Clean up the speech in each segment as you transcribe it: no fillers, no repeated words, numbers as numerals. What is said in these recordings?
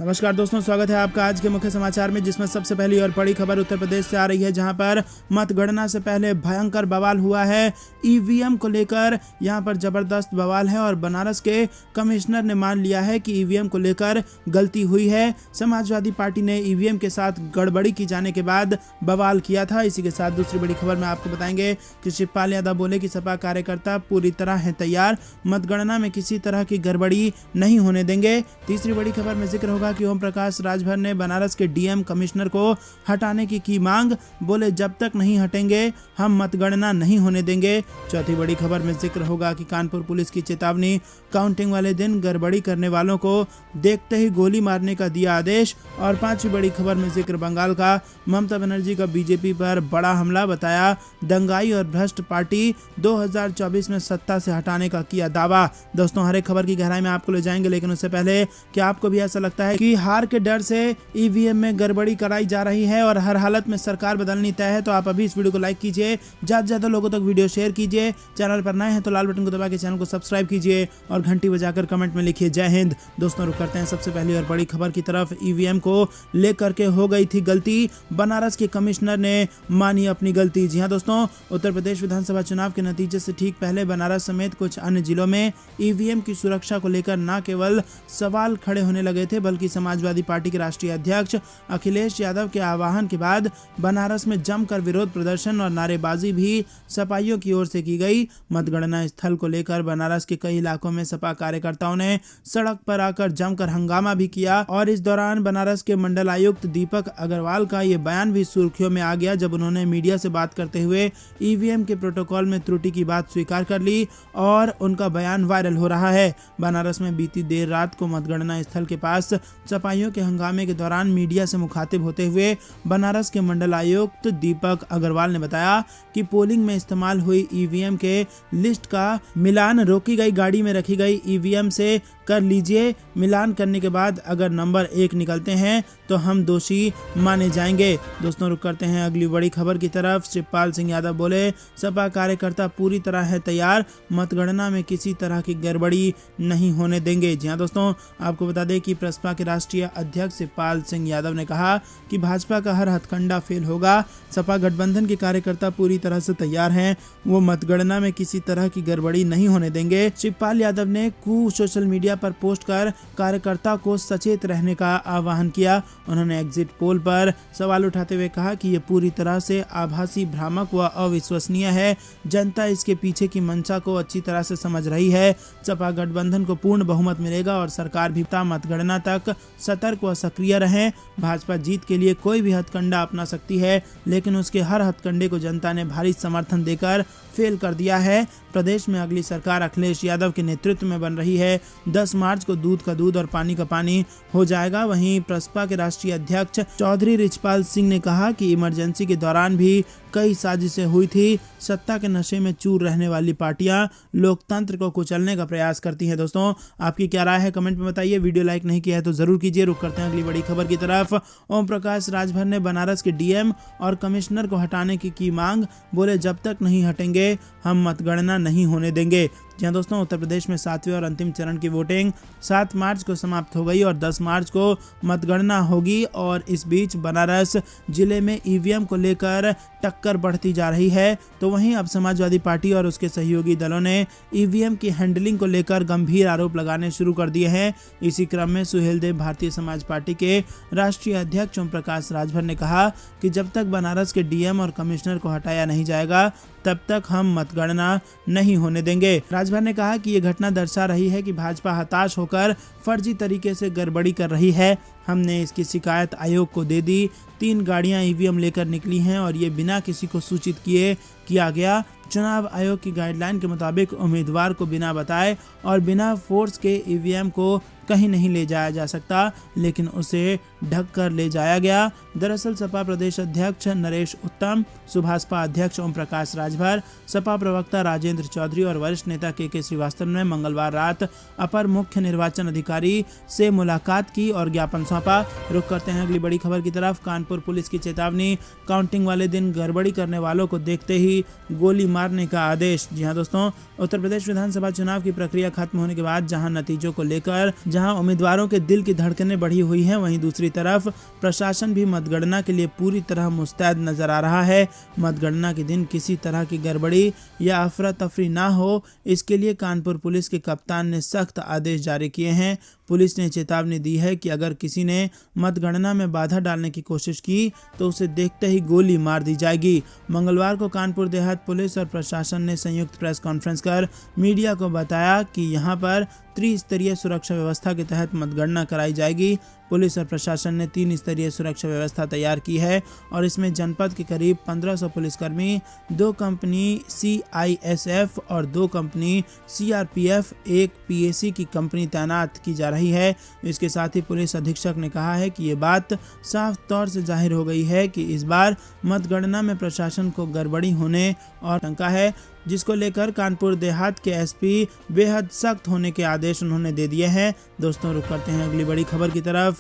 नमस्कार दोस्तों, स्वागत है आपका आज के मुख्य समाचार में, जिसमें सबसे पहली और बड़ी खबर उत्तर प्रदेश से आ रही है, जहां पर मतगणना से पहले भयंकर बवाल हुआ है। ईवीएम को लेकर यहां पर जबरदस्त बवाल है और बनारस के कमिश्नर ने मान लिया है कि ईवीएम को लेकर गलती हुई है। समाजवादी पार्टी ने ईवीएम के साथ गड़बड़ी की जाने के बाद बवाल किया था। इसी के साथ दूसरी बड़ी खबर में आपको बताएंगे कि शिवपाल यादव बोले कि सपा कार्यकर्ता पूरी तरह है तैयार, मतगणना में किसी तरह की गड़बड़ी नहीं होने देंगे। तीसरी बड़ी खबर में जिक्र होगा कि ओम प्रकाश राजभर ने बनारस के डीएम कमिश्नर को हटाने की मांग, बोले जब तक नहीं हटेंगे हम मतगणना नहीं होने देंगे। चौथी बड़ी खबर में जिक्र होगा कि कानपुर पुलिस की चेतावनी, काउंटिंग वाले दिन गड़बड़ी करने वालों को देखते ही गोली मारने का दिया आदेश। और पांचवी बड़ी खबर में जिक्र बंगाल का, ममता बनर्जी का बीजेपी पर बड़ा हमला, बताया दंगाई और भ्रष्ट पार्टी 2024 में सत्ता से हटाने का किया दावा। दोस्तों, हर एक खबर की गहराई में आपको ले जाएंगे, लेकिन उससे पहले क्या आपको भी ऐसा लगता है कि हार के डर से ईवीएम में गड़बड़ी कराई जा रही है और हर हालत में सरकार बदलनी तय है? तो आप अभी इस वीडियो को लाइक कीजिए, ज्यादा से ज्यादा लोगों तक वीडियो शेयर कीजिए। चैनल पर नए हैं तो लाल बटन को दबा के चैनल को सब्सक्राइब कीजिए और घंटी बजाकर कमेंट में लिखिए जय हिंद। दोस्तों, रुक करते हैं सबसे पहली और बड़ी खबर की तरफ। ईवीएम को लेकर के हो गई थी गलती, बनारस के कमिश्नर ने मानी अपनी गलती। जी हां दोस्तों, उत्तर प्रदेश विधानसभा चुनाव के नतीजे से ठीक पहले बनारस समेत कुछ अन्य जिलों में ईवीएम की सुरक्षा को लेकर न केवल सवाल खड़े होने लगे थे, बल्कि समाजवादी पार्टी के राष्ट्रीय अध्यक्ष अखिलेश यादव के आह्वान के बाद बनारस में जमकर विरोध प्रदर्शन और नारेबाजी भी सपाइयों की ओर से की गई। मतगणना स्थल को लेकर बनारस के कई इलाकों में सपा कार्यकर्ताओं ने सड़क पर आकर जमकर हंगामा भी किया और इस दौरान बनारस के मंडल आयुक्त दीपक अग्रवाल का ये बयान भी सुर्खियों में आ गया, जब उन्होंने मीडिया से बात करते हुए ईवीएम के प्रोटोकॉल में त्रुटि की बात स्वीकार कर ली और उनका बयान वायरल हो रहा है। बनारस में बीती देर रात को मतगणना स्थल के पास सपाइयों के हंगामे के दौरान मीडिया से मुखातिब होते हुए बनारस के मंडल आयुक्त दीपक अग्रवाल ने बताया कि पोलिंग में इस्तेमाल हुई ईवीएम के लिस्ट का मिलान रोकी गई गाड़ी में रखी गई ईवीएम से कर लीजिए। मिलान करने के बाद अगर नंबर 1 निकलते हैं तो हम दोषी माने जाएंगे। दोस्तों, रुक करते हैं अगली बड़ी खबर की तरफ। शिवपाल सिंह यादव बोले सपा कार्यकर्ता पूरी तरह है तैयार, मतगणना में किसी तरह की गड़बड़ी नहीं होने देंगे। जी हां दोस्तों, आपको बता दें कि प्रसपा के राष्ट्रीय अध्यक्ष शिवपाल सिंह यादव ने कहा कि भाजपा का हर हथकंडा फेल होगा। सपा गठबंधन के कार्यकर्ता पूरी तरह से तैयार हैं, वो मतगणना में किसी तरह की गड़बड़ी नहीं होने देंगे। शिवपाल यादव ने सोशल मीडिया पर पोस्ट कर कार्यकर्ता को सचेत रहने का आह्वान किया। उन्होंने एग्जिट पोल पर सवाल उठाते हुए कहा कि ये पूरी तरह से आभासी, भ्रामक व अविश्वसनीय है। जनता इसके पीछे की मंशा को अच्छी तरह से समझ रही है। सपा गठबंधन को पूर्ण बहुमत मिलेगा और सरकार भी मतगणना तक सतर्क व सक्रिय रहें। भाजपा जीत के लिए कोई भी हथकंडा अपना सकती है, लेकिन उसके हर हथकंडे को जनता ने भारी समर्थन देकर फेल कर दिया है। प्रदेश में अगली सरकार अखिलेश यादव के नेतृत्व में बन रही है। 10 मार्च को दूध का दूध और पानी का पानी हो जाएगा। वहीं प्रसपा के राष्ट्रीय अध्यक्ष चौधरी रिचपाल सिंह ने कहा कि इमरजेंसी के दौरान भी कई साजिशें हुई थी। सत्ता के नशे में चूर रहने वाली पार्टियां लोकतंत्र को कुचलने का प्रयास करती हैं। दोस्तों, आपकी क्या राय है कमेंट में बताइए। वीडियो लाइक नहीं किया है तो जरूर कीजिए। रुक करते हैं अगली बड़ी खबर की तरफ। ओम प्रकाश राजभर ने बनारस के डीएम और कमिश्नर को हटाने की मांग, बोले जब तक नहीं हटेंगे हम मतगणना नहीं होने देंगे। जहां दोस्तों, उत्तर प्रदेश में 7वें और अंतिम चरण की वोटिंग 7 मार्च को समाप्त हो गई और 10 मार्च को मतगणना होगी। और इस बीच बनारस जिले में ईवीएम को लेकर टक्कर बढ़ती जा रही है। तो वहीं अब समाजवादी पार्टी और उसके सहयोगी दलों ने ईवीएम की हैंडलिंग को लेकर गंभीर आरोप लगाने शुरू कर दिए हैं। इसी क्रम में सुहेलदेव भारतीय समाज पार्टी के राष्ट्रीय अध्यक्ष ओम प्रकाश राजभर ने कहा कि जब तक बनारस के डीएम और कमिश्नर को हटाया नहीं जाएगा तब तक हम मतगणना नहीं होने देंगे। राजभर ने कहा कि ये घटना दर्शा रही है कि भाजपा हताश होकर फर्जी तरीके से गड़बड़ी कर रही है। हमने इसकी शिकायत आयोग को दे दी। 3 गाड़ियां ईवीएम लेकर निकली हैं और ये बिना किसी को सूचित किया गया। चुनाव आयोग की गाइडलाइन के मुताबिक उम्मीदवार को बिना बताए और बिना फोर्स के ईवीएम को कहीं नहीं ले जाया जा सकता, लेकिन उसे ढक कर ले जाया गया। दरअसल सपा प्रदेश अध्यक्ष नरेश उत्तम, सुभाषपा अध्यक्ष ओम प्रकाश राजभर, सपा प्रवक्ता राजेंद्र चौधरी और वरिष्ठ नेता के श्रीवास्तव ने मंगलवार रात अपर मुख्य निर्वाचन अधिकारी से मुलाकात की और ज्ञापन सौंपा। रुक करते हैं अगली बड़ी खबर की तरफ। कानपुर पुलिस की चेतावनी, काउंटिंग वाले दिन गड़बड़ी करने वालों को देखते ही गोली मारने का आदेश। जी हां दोस्तों, उत्तर प्रदेश विधानसभा चुनाव की प्रक्रिया खत्म होने के बाद जहां नतीजों को लेकर जहां उम्मीदवारों के दिल की धड़कनें बढ़ी हुई हैं, वहीं दूसरी तरफ प्रशासन भी मतगणना के लिए पूरी तरह मुस्तैद नजर आ रहा है। मतगणना के दिन किसी तरह की गड़बड़ी या अफरा तफरी ना हो, इसके लिए कानपुर पुलिस के कप्तान ने सख्त आदेश जारी किए हैं। पुलिस ने चेतावनी दी है कि अगर किसी ने मतगणना में बाधा डालने की कोशिश की तो उसे देखते ही गोली मार दी जाएगी। मंगलवार को कानपुर देहात पुलिस और प्रशासन ने संयुक्त प्रेस कॉन्फ्रेंस कर मीडिया को बताया कि यहां पर त्रिस्तरीय सुरक्षा व्यवस्था के तहत मतगणना कराई जाएगी। पुलिस और प्रशासन ने 3 स्तरीय सुरक्षा व्यवस्था तैयार की है और इसमें जनपद के करीब 1500 पुलिसकर्मी, 2 कंपनी CISF और 2 कंपनी CRPF, 1 PAC की कंपनी तैनात की जा रही है। इसके साथ ही पुलिस अधीक्षक ने कहा है कि ये बात साफ तौर से जाहिर हो गई है कि इस बार मतगणना में प्रशासन को गड़बड़ी होने और शंका है, जिसको लेकर कानपुर देहात के SP बेहद सख्त होने के आदेश उन्होंने दे दिए हैं। दोस्तों, रुक करते हैं अगली बड़ी खबर की तरफ।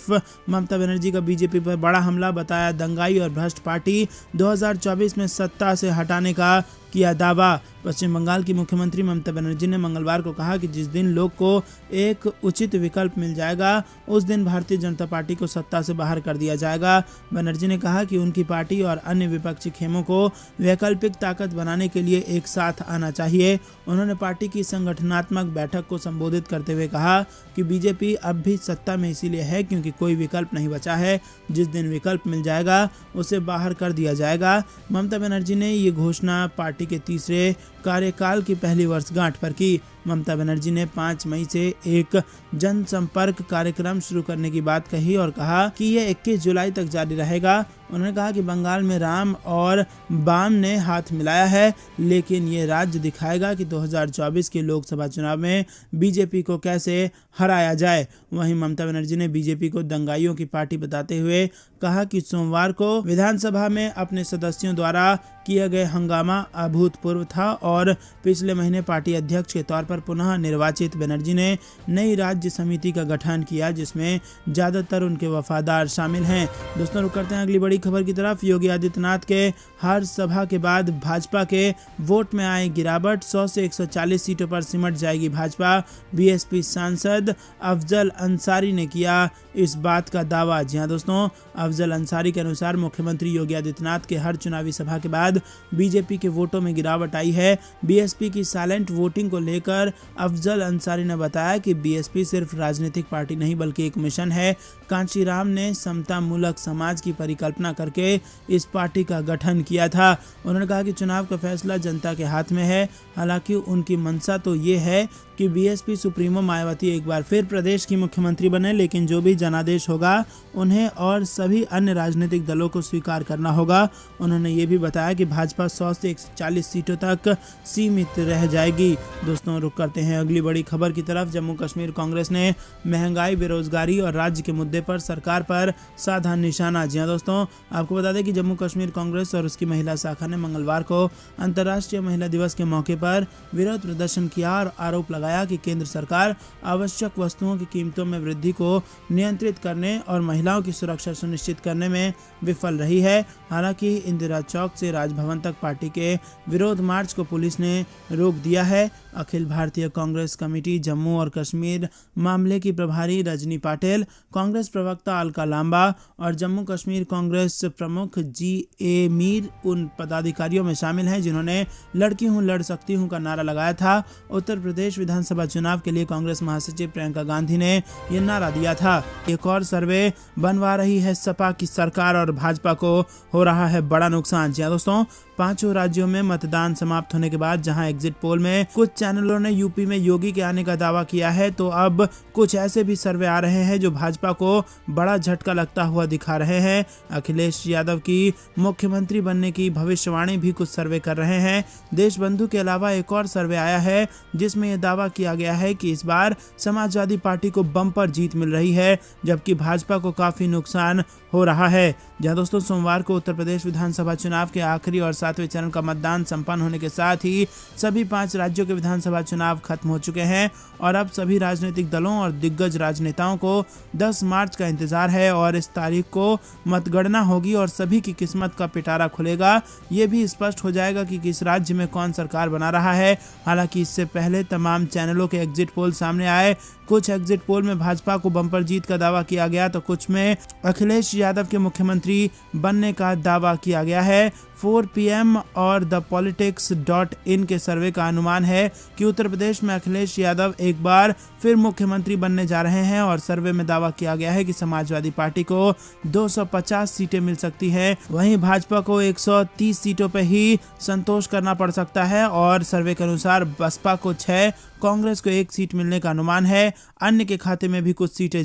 ममता बनर्जी का बीजेपी पर बड़ा हमला, बताया दंगाई और भ्रष्ट पार्टी, 2024 में सत्ता से हटाने का किया दावा। पश्चिम बंगाल की मुख्यमंत्री ममता बनर्जी ने मंगलवार को कहा कि जिस दिन लोग को एक उचित विकल्प मिल जाएगा उस दिन भारतीय जनता पार्टी को सत्ता से बाहर कर दिया जाएगा। बनर्जी ने कहा कि उनकी पार्टी और अन्य विपक्षी खेमों को वैकल्पिक ताकत बनाने के लिए एक साथ आना चाहिए। उन्होंने पार्टी की संगठनात्मक बैठक को संबोधित करते हुए कहा कि बीजेपी अब भी सत्ता में इसीलिए है क्योंकि कोई विकल्प नहीं बचा है। जिस दिन विकल्प मिल जाएगा उसे बाहर कर दिया जाएगा। ममता बनर्जी ने ये घोषणा पार्टी के तीसरे कार्यकाल की पहली वर्षगांठ पर की। ममता बनर्जी ने 5 मई से एक जनसंपर्क कार्यक्रम शुरू करने की बात कही और कहा कि यह 21 जुलाई तक जारी रहेगा। उन्होंने कहा कि बंगाल में राम और बाम ने हाथ मिलाया है, लेकिन ये राज्य दिखाएगा कि 2024 के लोकसभा चुनाव में बीजेपी को कैसे हराया जाए। वहीं ममता बनर्जी ने बीजेपी को दंगाइयों की पार्टी बताते हुए कहा कि सोमवार को विधानसभा में अपने सदस्यों द्वारा किया गया हंगामा अभूतपूर्व था और पिछले महीने पार्टी अध्यक्ष के तौर पर पुनः निर्वाचित बनर्जी ने नई राज्य समिति का गठन किया, जिसमें ज्यादातर उनके वफादार शामिल हैं। दोस्तों, रुक करते हैं अगली बड़ी खबर की तरफ। योगी आदित्यनाथ के हर सभा के बाद भाजपा के वोट में आई गिरावट, 100 से 140 सीटों पर सिमट जाएगी भाजपा। BSP सांसद अफजल अंसारी ने किया इस बात का दावा। जी हां दोस्तों, अफजल अंसारी के अनुसार मुख्यमंत्री योगी आदित्यनाथ के हर चुनावी सभा के बाद बीजेपी के वोटों में गिरावट आई है। BSP की साइलेंट वोटिंग को लेकर अफजल अंसारी ने बताया कि BSP सिर्फ राजनीतिक पार्टी नहीं बल्कि एक मिशन है। कांशीराम ने समता मूलक समाज की परिकल्पना करके इस पार्टी का गठन किया था। उन्होंने कहा कि चुनाव का फैसला जनता के हाथ में है। हालांकि उनकी मंशा तो ये है कि BSP सुप्रीमो मायावती एक बार फिर प्रदेश की मुख्यमंत्री बने, लेकिन जो भी जनादेश होगा उन्हें और सभी अन्य राजनीतिक दलों को स्वीकार करना होगा। उन्होंने ये भी बताया कि भाजपा 100 से 140 सीटों तक सीमित रह जाएगी। दोस्तों, रुक करते हैं अगली बड़ी खबर की तरफ। जम्मू कश्मीर कांग्रेस ने महंगाई, बेरोजगारी और राज्य के मुद्दे पर सरकार पर साधा निशाना। जी हां दोस्तों, आपको बता दें कि जम्मू कश्मीर कांग्रेस और उसकी महिला शाखा ने मंगलवार को अंतर्राष्ट्रीय महिला दिवस के मौके पर विरोध प्रदर्शन किया और आरोप लगाया कि केंद्र सरकार आवश्यक वस्तुओं की कीमतों में वृद्धि को नियंत्रित करने और महिलाओं की सुरक्षा सुनिश्चित करने में विफल रही है। हालांकि इंदिरा चौक से राजभवन तक पार्टी के विरोध मार्च को पुलिस ने रोक दिया है। अखिल भारतीय कांग्रेस कमेटी जम्मू और कश्मीर मामले की प्रभारी रजनी पाटिल, कांग्रेस प्रवक्ता अलका लांबा और जम्मू कश्मीर कांग्रेस प्रमुख GA मीर उन पदाधिकारियों में शामिल हैं जिन्होंने लड़की हूं लड़ सकती हूं का नारा लगाया था। उत्तर प्रदेश विधानसभा चुनाव के लिए कांग्रेस महासचिव प्रियंका गांधी ने यह नारा दिया था। एक और सर्वे बनवा रही है सपा की सरकार और भाजपा को हो रहा है बड़ा नुकसान। जी दोस्तों, 5 राज्यों में मतदान समाप्त होने के बाद जहां एग्जिट पोल में कुछ चैनलों ने यूपी में योगी के आने का दावा किया है, तो अब कुछ ऐसे भी सर्वे आ रहे हैं जो भाजपा को बड़ा झटका लगता हुआ दिखा रहे हैं। अखिलेश यादव की मुख्यमंत्री बनने की भविष्यवाणी भी कुछ सर्वे कर रहे हैं। देशबंधु के अलावा एक और सर्वे आया है जिसमें यह दावा किया गया है कि इस बार समाजवादी पार्टी को बम्पर जीत मिल रही है, जबकि भाजपा को काफी नुकसान हो रहा है। जहां दोस्तों सोमवार को उत्तर प्रदेश विधानसभा चुनाव के आखिरी और 7वें चरण का मतदान संपन्न होने के साथ ही सभी 5 राज्यों के विधानसभा चुनाव खत्म हो चुके हैं और अब सभी राजनीतिक दलों और दिग्गज राजनेताओं को 10 मार्च का इंतजार है और इस तारीख को मतगणना होगी और सभी की किस्मत का पिटारा खुलेगा। ये भी स्पष्ट हो जाएगा कि किस राज्य में कौन सरकार बना रहा है। हालांकि इससे पहले तमाम चैनलों के एग्जिट पोल सामने आए। कुछ एग्जिट पोल में भाजपा को बम्पर जीत का दावा किया गया तो कुछ में अखिलेश यादव के मुख्यमंत्री बनने का दावा किया गया है। 4 PM और thepolitics.in के सर्वे का अनुमान है कि उत्तर प्रदेश में अखिलेश यादव एक बार फिर मुख्यमंत्री बनने जा रहे हैं और सर्वे में दावा किया गया है कि समाजवादी पार्टी को 250 सीटें मिल सकती है, वहीं भाजपा को 130 सीटों पर ही संतोष करना पड़ सकता है और सर्वे के अनुसार बसपा को 6, कांग्रेस को 1 सीट मिलने का अनुमान है। अन्य के खाते में भी कुछ सीटें